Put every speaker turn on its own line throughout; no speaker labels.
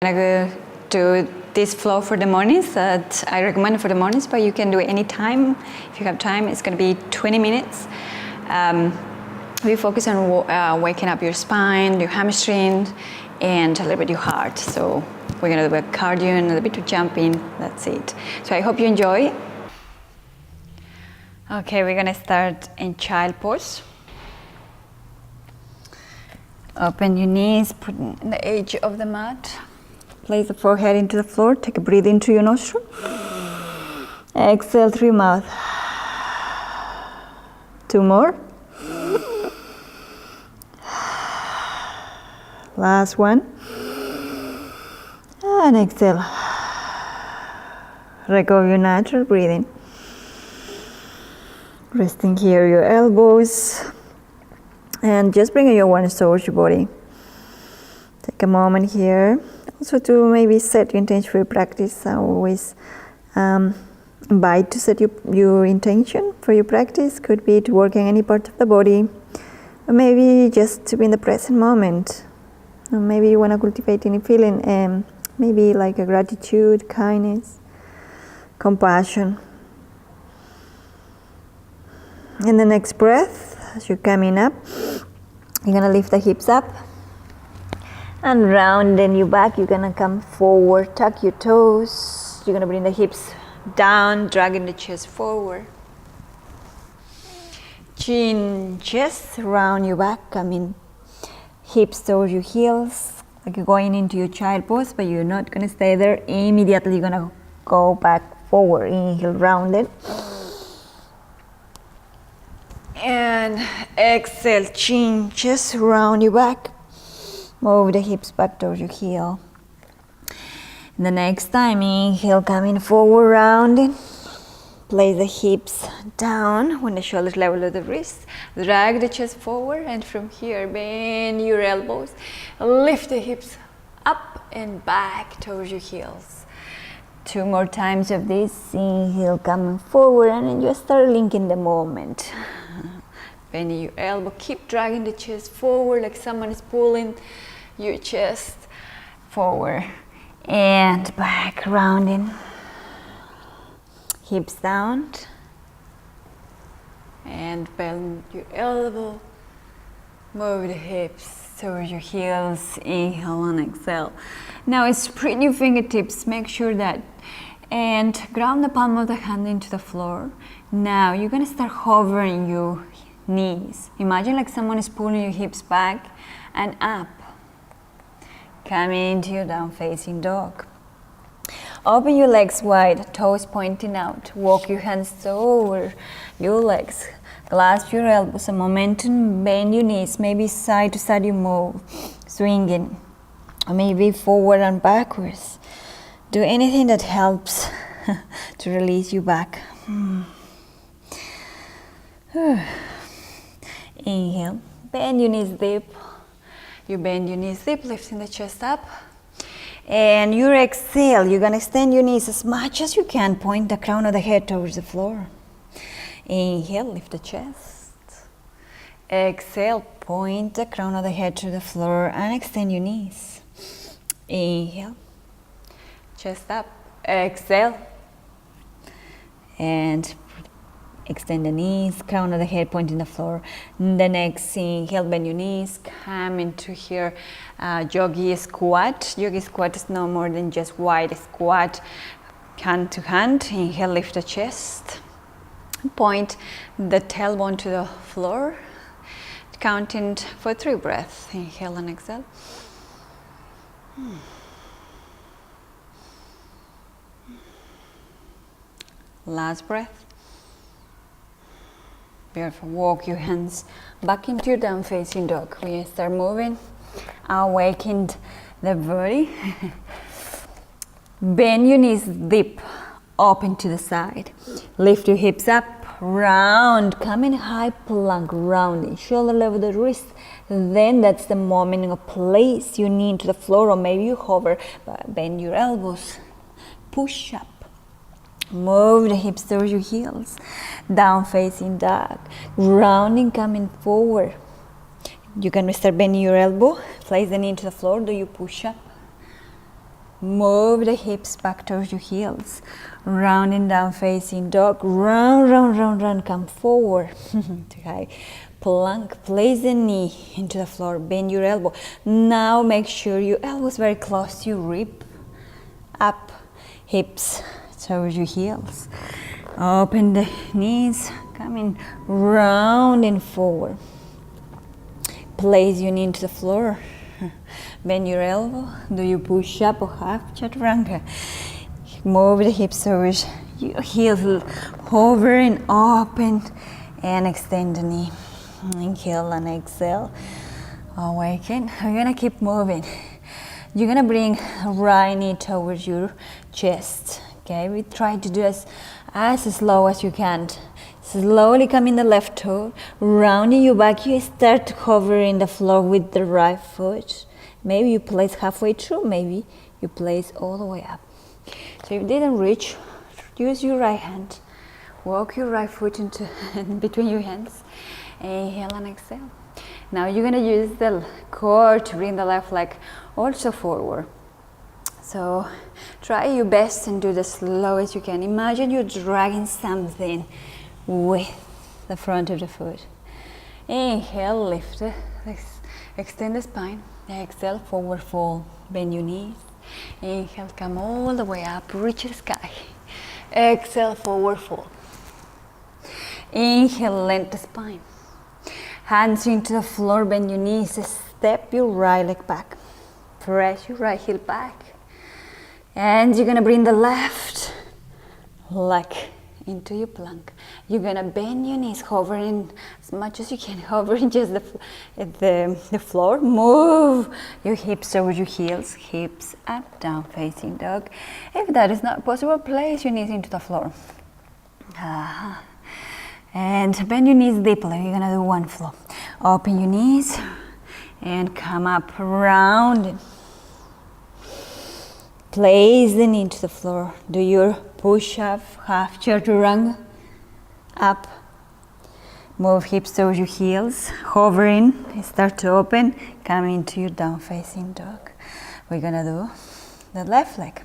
I'm gonna do this flow for the mornings that I recommend for the mornings, but you can do it anytime. If you have time, it's gonna be 20 minutes. We focus on waking up your spine, your hamstring, and a little bit your heart. So we're gonna do a cardio and a little bit of jumping, that's it. So I hope you enjoy. Okay, we're gonna start in child pose. Open your knees, put in the edge of the mat. Place the forehead into the floor. Take a breath into your nostril. Exhale through your mouth. 2 more. Last one. And exhale. Let go of your natural breathing. Resting here your elbows. And just bring your awareness towards your body. Take a moment here. Also to maybe set your intention for your practice. I always invite to set your intention for your practice. Could be to work in any part of the body, or maybe just to be in the present moment. Or maybe you want to cultivate any feeling, maybe like a gratitude, kindness, compassion. In the next breath, as you're coming up, you're gonna lift the hips up. And round in your back, you're gonna come forward, tuck your toes. You're gonna bring the hips down, dragging the chest forward. Chin, chest, round your back, coming hips towards your heels. Like you're going into your child pose, but you're not gonna stay there. Immediately, you're gonna go back forward, inhale, rounded. And exhale, chin, chest, round your back. Move the hips back towards your heel. The next time, inhale, coming forward, rounding. Place the hips down when the shoulders level with the wrists. Drag the chest forward, and from here, bend your elbows. Lift the hips up and back towards your heels. 2 more times of this. Inhale, coming forward, and then just start linking the movement. Bending your elbow, keep dragging the chest forward like someone is pulling your chest forward and back, rounding. Hips down and bend your elbow. Move the hips towards your heels. Inhale and exhale. Now spread your fingertips. Make sure that and ground the palm of the hand into the floor. Now you're gonna start hovering your knees. Imagine like someone is pulling your hips back and up. Coming into your down facing dog. Open your legs wide, toes pointing out. Walk your hands over your legs. Clasp your elbows, a momentum, bend your knees. Maybe side to side you move, swinging. Or maybe forward and backwards. Do anything that helps to release you back. Inhale, bend your knees deep. You bend your knees deep, lifting the chest up. And your exhale, you're gonna extend your knees as much as you can. Point the crown of the head towards the floor. Inhale, lift the chest. Exhale, point the crown of the head to the floor and extend your knees. Inhale, chest up. Exhale. And extend the knees, crown of the head pointing the floor. The next, inhale, bend your knees, come into here, yogi squat. Yogi squat is no more than just wide squat, hand to hand. Inhale, lift the chest. Point the tailbone to the floor, counting for 3 breaths. Inhale and exhale. Last breath. Beautiful. Walk your hands back into your down facing dog. We start moving, awaken the body. Bend your knees deep, open to the side. Lift your hips up, round, come in high plank, rounding, shoulder level the wrist. Then that's the moment of place your knee into the floor, or maybe you hover, but bend your elbows, push up. Move the hips towards your heels. Down facing dog. Rounding, coming forward. You can start bending your elbow. Place the knee into the floor. Do you push up? Move the hips back towards your heels. Rounding down, facing dog. Round, round, round, round. Come forward to high plank. Place the knee into the floor. Bend your elbow. Now make sure your elbow is very close to your rib. Up, hips towards your heels. Open the knees. Coming round and forward. Place your knee into the floor. Bend your elbow. Do you push up or half chaturanga? Move the hips towards your heels. Hover and open and extend the knee. Inhale and exhale. Awaken. We're gonna keep moving. You're gonna bring right knee towards your chest. Okay, we try to do as slow as you can. Slowly come in the left toe, rounding your back. You start hovering the floor with the right foot. Maybe you place halfway through, maybe you place all the way up. So if you didn't reach, use your right hand. Walk your right foot into between your hands. Inhale and exhale. Now you're gonna use the core to bring the left leg also forward. So try your best and do the slow as you can. Imagine you're dragging something with the front of the foot. Inhale, lift it, extend the spine. Exhale, forward fold, bend your knees. Inhale, come all the way up, reach the sky. Exhale, forward fold. Inhale, lengthen the spine. Hands into the floor, bend your knees, step your right leg back. Press your right heel back. And you're gonna bring the left leg into your plank. You're gonna bend your knees, hovering as much as you can, hovering just the floor. Move your hips over your heels, hips up, down, facing dog. If that is not possible, place your knees into the floor. And bend your knees deeply. You're gonna do one flow. Open your knees and come up, round. Place the knee into the floor. Do your push-up, half chaturanga. Up. Move hips towards your heels. Hovering. Start to open. Come into your down-facing dog. We're gonna do the left leg.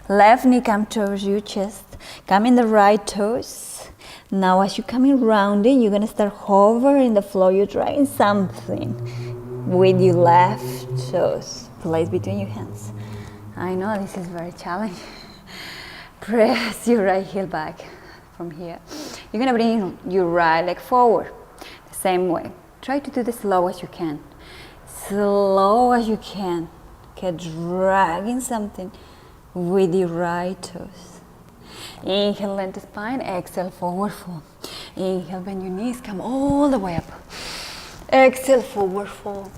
Left knee come towards your chest. Come in the right toes. Now as you're coming rounding, you're gonna start hovering the floor. You're trying something with your left toes. Place between your hands. I know this is very challenging. Press your right heel back from here. You're gonna bring your right leg forward, the same way. Try to do this slow as you can. Slow as you can. Get dragging something with your right toes. Inhale, lengthen the spine. Exhale, forward fold. Inhale, bend your knees. Come all the way up. Exhale, forward fold.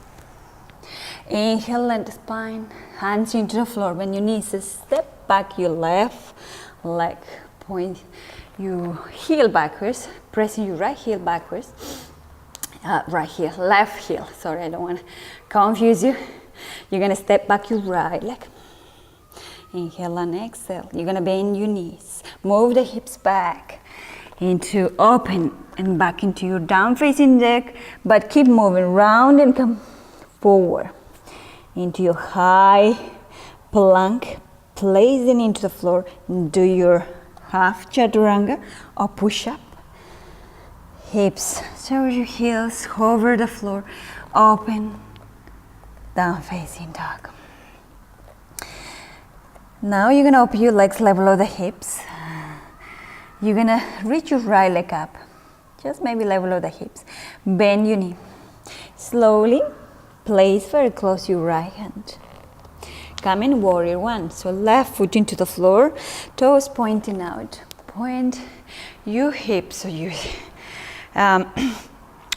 Inhale, lengthen the spine. Hands into the floor. Bend your knees. Step back your left leg. Point your heel backwards. Pressing your right heel backwards. Right heel, left heel. Sorry, I don't want to confuse you. You're going to step back your right leg. Inhale and exhale. You're going to bend your knees. Move the hips back into open and back into your down facing dog. But keep moving round and come forward. Into your high plank. Place it into the floor. Do your half chaturanga or push up. Hips towards your heels. Hover the floor. Open. Down facing dog. Now you're gonna open your legs level of the hips. You're gonna reach your right leg up. Just maybe level of the hips. Bend your knee. Slowly place very close your right hand. Come in warrior one. So left foot into the floor, toes pointing out. Point your hips, so you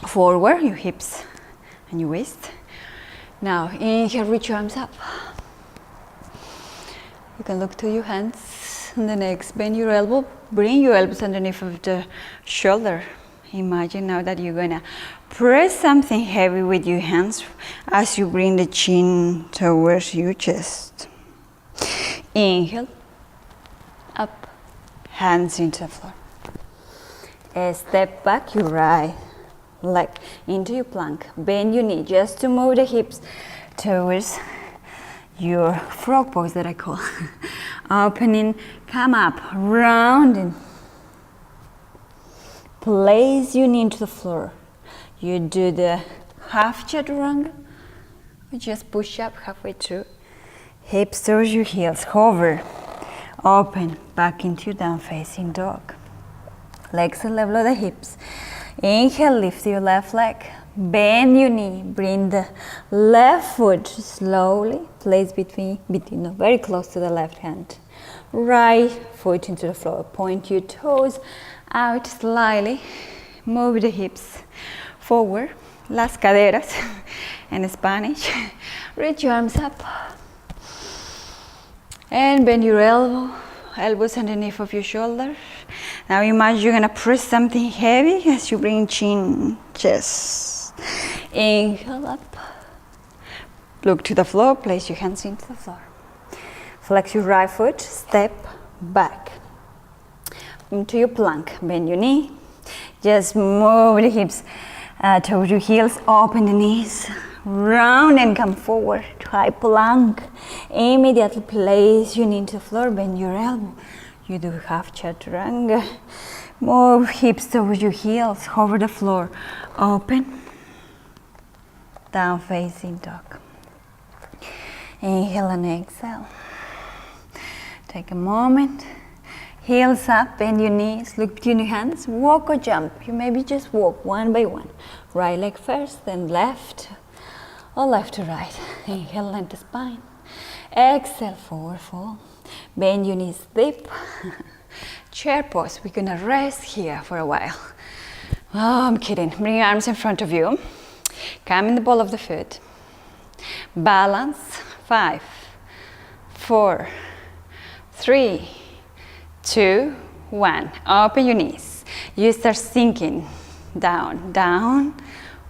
forward, your hips and your waist. Now inhale, reach your arms up. You can look to your hands and the next. Bend your elbow, bring your elbows underneath of the shoulder. Imagine now that you're gonna press something heavy with your hands as you bring the chin towards your chest. Inhale, up, hands into the floor. Step back your right leg into your plank. Bend your knee just to move the hips towards your frog pose that I call. Opening, come up, round, and place your knee into the floor. You do the half chaturanga, or just push up halfway through. Hips towards your heels, hover, open, back into down facing dog. Legs at level of the hips. Inhale, lift your left leg, bend your knee, bring the left foot slowly, place between, very close to the left hand. Right foot into the floor, point your toes out slightly, move the hips forward, las caderas in Spanish. Reach your arms up and bend your elbows underneath of your shoulders. Now imagine you're gonna press something heavy as you bring chin, chest. Inhale up, look to the floor, place your hands into the floor. Flex your right foot, step back into your plank, bend your knee, just move the hips towards your heels, open the knees, round and come forward, high plank. Immediately place your knee into the floor, bend your elbow. You do half chaturanga. Move hips towards your heels, hover the floor, open, down facing dog. Inhale and exhale. Take a moment, heels up, bend your knees, look between your hands, walk or jump. You maybe just walk one by one. Right leg first, then left, or left to right. Inhale, length the spine. Exhale, forward fold. Bend your knees deep. Chair pose. We're gonna rest here for a while. Oh, I'm kidding. Bring your arms in front of you. Come in the ball of the foot. Balance. 5, 4, 3, 2, 1. Open your knees. You start sinking down, down.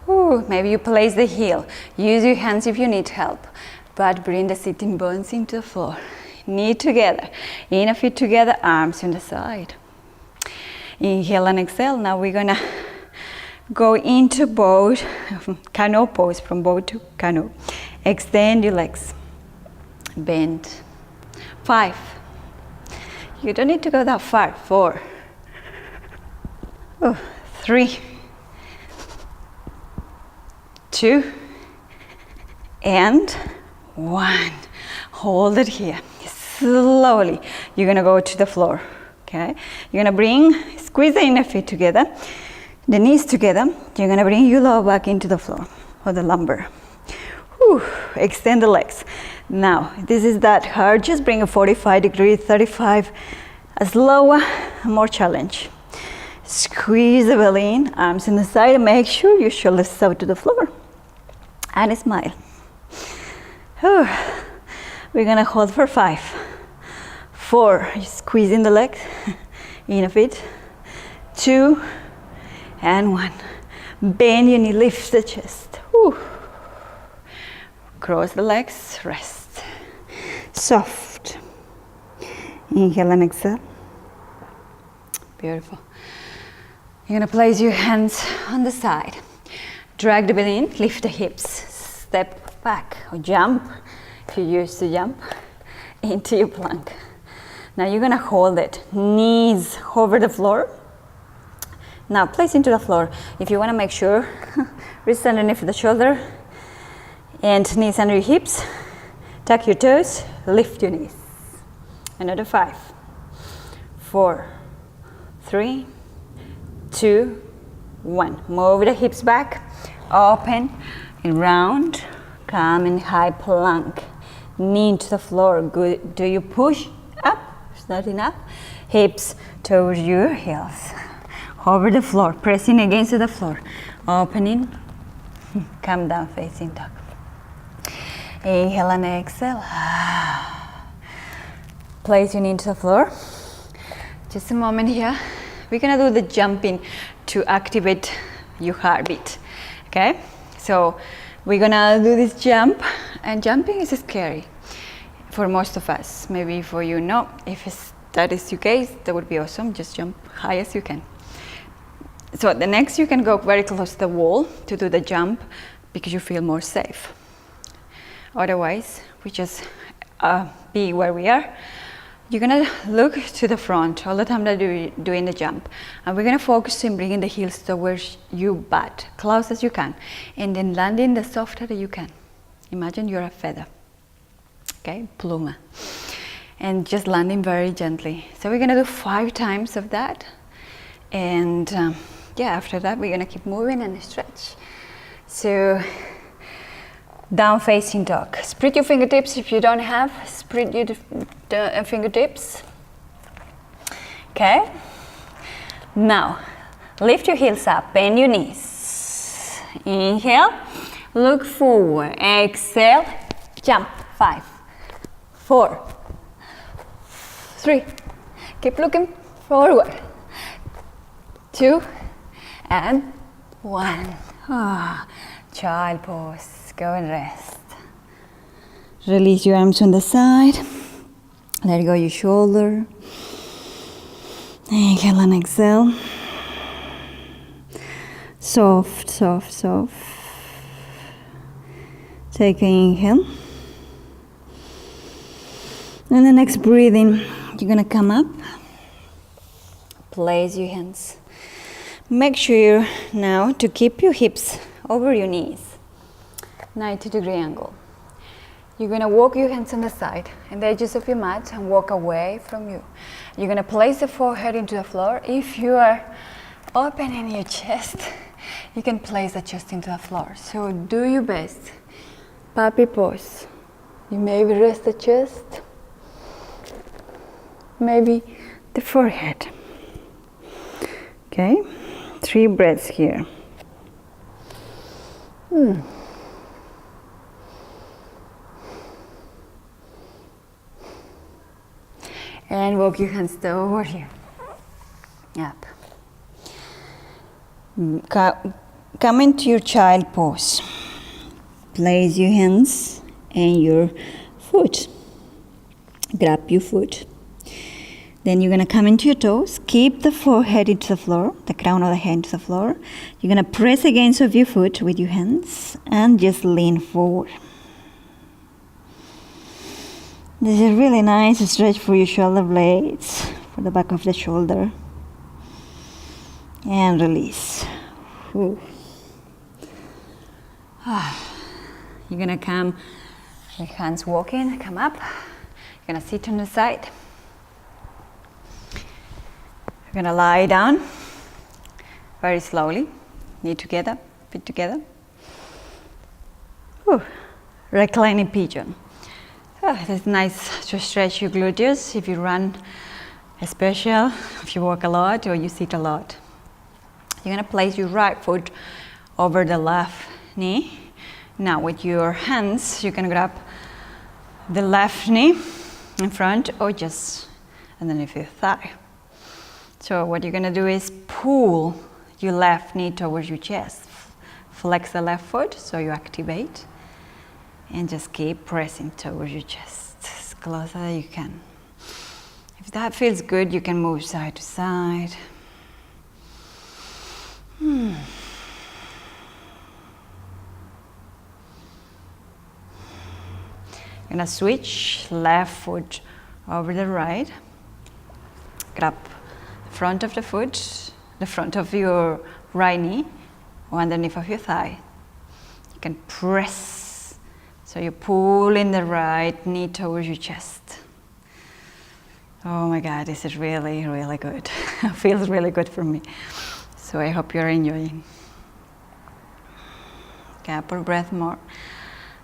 Ooh, maybe you place the heel. Use your hands if you need help, but bring the sitting bones into the floor. Knee together, inner feet together, arms on the side. Inhale and exhale. Now we're gonna go into boat, canoe pose, from boat to canoe. Extend your legs, bend. 5. You don't need to go that far. 4, 3, 2, and 1. Hold it here. Slowly, you're gonna go to the floor, okay? You're gonna squeeze the inner feet together, the knees together. You're gonna bring your lower back into the floor, or the lumbar. Whew. Extend the legs. Now, this is that hard, just bring a 45 degree, 35, as lower, more challenge. Squeeze the belly in, arms in the side, and make sure your shoulders out to the floor. And smile. Whew. We're gonna hold for 5, 4, squeezing the legs, inner feet, 2, and 1. Bend your knee, lift the chest. Whew. Cross the legs, rest. Soft. Inhale and exhale. Beautiful. You're gonna place your hands on the side. Drag the belly in, lift the hips, step back or jump. If you used to jump into your plank. Now you're gonna hold it, knees over the floor. Now place into the floor. If you wanna make sure, wrists underneath the shoulder and knees under your hips. Tuck your toes, lift your knees. Another 5, 4, 3, 2, 1. Move the hips back, open and round. Come in high plank. Knee into the floor. Good. Do you push up? Starting up. Hips towards your heels. Over the floor. Pressing against the floor. Opening. Come down facing dog. Inhale and exhale. Place your knee into the floor. Just a moment here. We're gonna do the jumping to activate your heartbeat. Okay? So we're gonna do this jump, and jumping is scary for most of us. Maybe for you, no. If that is your case, that would be awesome. Just jump high as you can. So the next, you can go very close to the wall to do the jump because you feel more safe. Otherwise, we just be where we are. You're gonna look to the front all the time that you're doing the jump. And we're gonna focus on bringing the heels towards your butt, close as you can. And then landing the softer that you can. Imagine you're a feather, okay, pluma. And just landing very gently. So we're gonna do 5 times of that. And yeah, after that, we're gonna keep moving and stretch. So, down facing dog. Spread your fingertips if you don't have. Spread your fingertips. Okay. Now, lift your heels up, bend your knees. Inhale, look forward. Exhale, jump. 5, 4, 3. Keep looking forward. 2 and 1. Child pose. Go and rest. Release your arms on the side. Let go your shoulder. Inhale and exhale. Soft, soft, soft. Take an inhale. And the next breathing, you're gonna come up. Place your hands. Make sure now to keep your hips over your knees. 90-degree angle. You're gonna walk your hands on the side and the edges of your mat and walk away from you. You're gonna place the forehead into the floor. If you are opening your chest, you can place the chest into the floor. So do your best. Puppy pose. You maybe rest the chest, maybe the forehead. Okay, 3 breaths here. And walk your hands over here. Up. Come into your child pose. Place your hands and your foot. Grab your foot. Then you're gonna come into your toes. Keep the forehead into the floor, the crown of the head into the floor. You're gonna press against of your foot with your hands and just lean forward. This is really nice stretch for your shoulder blades, for the back of the shoulder. And release. You're gonna come, your hands walking, come up. You're gonna sit on the side. You're gonna lie down very slowly, knee together, feet together. Reclining pigeon. It's nice to stretch your gluteus if you run, especially if you walk a lot or you sit a lot. You're gonna place your right foot over the left knee. Now with your hands, you can grab the left knee in front or just underneath your thigh. So what you're gonna do is pull your left knee towards your chest. Flex the left foot so you activate. And just keep pressing towards your chest as close as you can. If that feels good, you can move side to side. You're gonna switch left foot over the right. Grab the front of the foot, the front of your right knee, or underneath of your thigh. You can press, so you pull in the right knee towards your chest. Oh my God, this is really, really good. It feels really good for me. So I hope you're enjoying. Couple breath more.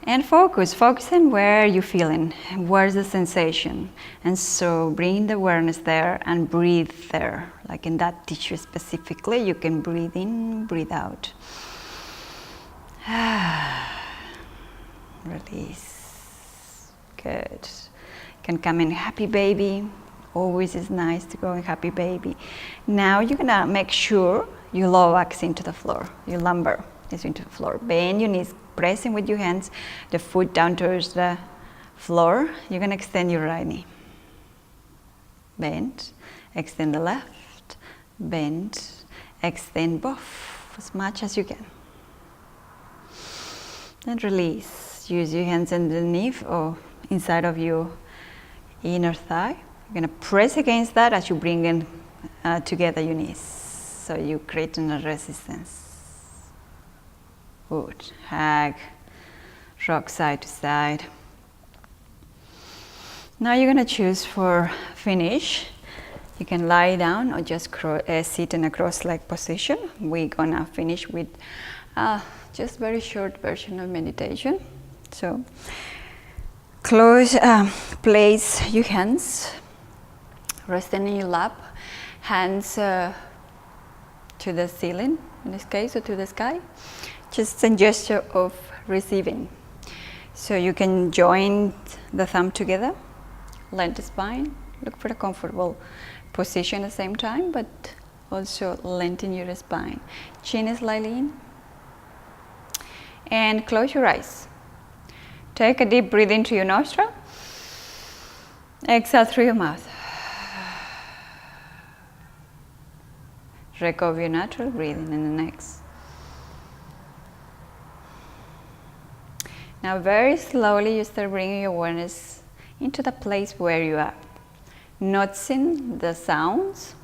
And focus on where you're feeling, where's the sensation. And so bring the awareness there and breathe there. Like in that tissue specifically, you can breathe in, breathe out. Release. Good. You can come in happy baby. Always is nice to go in happy baby. Now you're gonna make sure your lower back's into the floor, your lumbar is into the floor. Bend your knees, pressing with your hands, the foot down towards the floor. You're gonna extend your right knee. Bend, extend the left, bend, extend both as much as you can. And release. Use your hands underneath or inside of your inner thigh. You're going to press against that as you bring in together your knees. So you create a resistance. Good. Hug. Rock side to side. Now you're going to choose for finish. You can lie down or just sit in a cross-leg position. We're going to finish with just very short version of meditation. So place your hands resting in your lap, hands to the ceiling in this case, or to the sky. Just a gesture of receiving. So you can join the thumb together, lengthen the spine, look for a comfortable position at the same time, but also lengthen your spine. Chin is slightly in. And close your eyes. Take a deep breath into your nostril. Exhale through your mouth. Recover your natural breathing in the next. Now very slowly you start bringing your awareness into the place where you are. Noticing the sounds,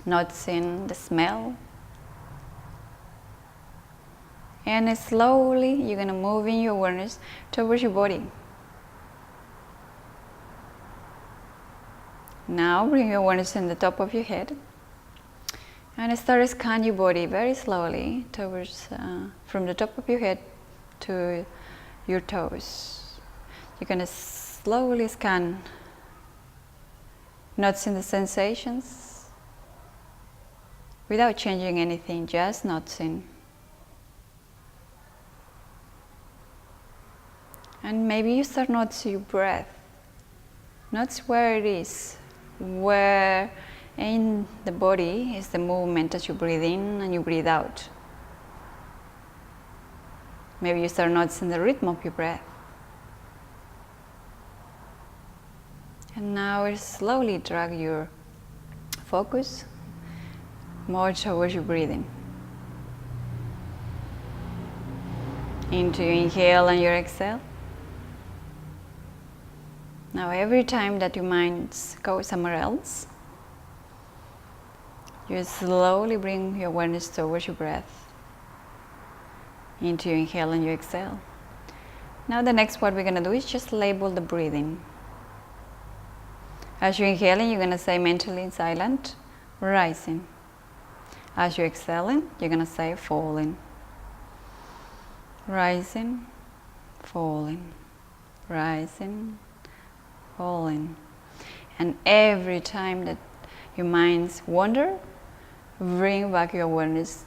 noticing the smell. And slowly you're going to move in your awareness towards your body. Now bring your awareness in the top of your head. And start to scan your body very slowly towards, from the top of your head to your toes. You're going to slowly scan, noticing the sensations without changing anything, just noticing. And maybe you start noticing your breath. Notice where it is, where in the body is the movement as you breathe in and you breathe out. Maybe you start noticing the rhythm of your breath. And now we slowly drag your focus more towards your breathing. Into your inhale and your exhale. Now every time that your mind goes somewhere else, you slowly bring your awareness towards your breath. Into your inhale and your exhale. Now the next what we're going to do is just label the breathing. As you're inhaling, you're going to say mentally in silent, rising. As you're exhaling, you're going to say falling. Rising, falling, rising, falling. And every time that your minds wander, bring back your awareness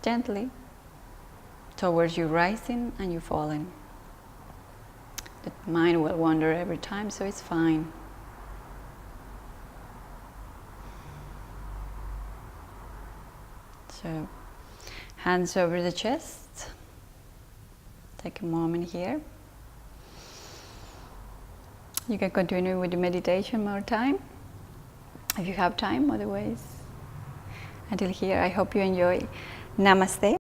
gently towards you rising and you falling. The mind will wander every time, so it's fine. So, hands over the chest. Take a moment here. You can continue with the meditation more time, if you have time, otherwise. Until here, I hope you enjoy. Namaste.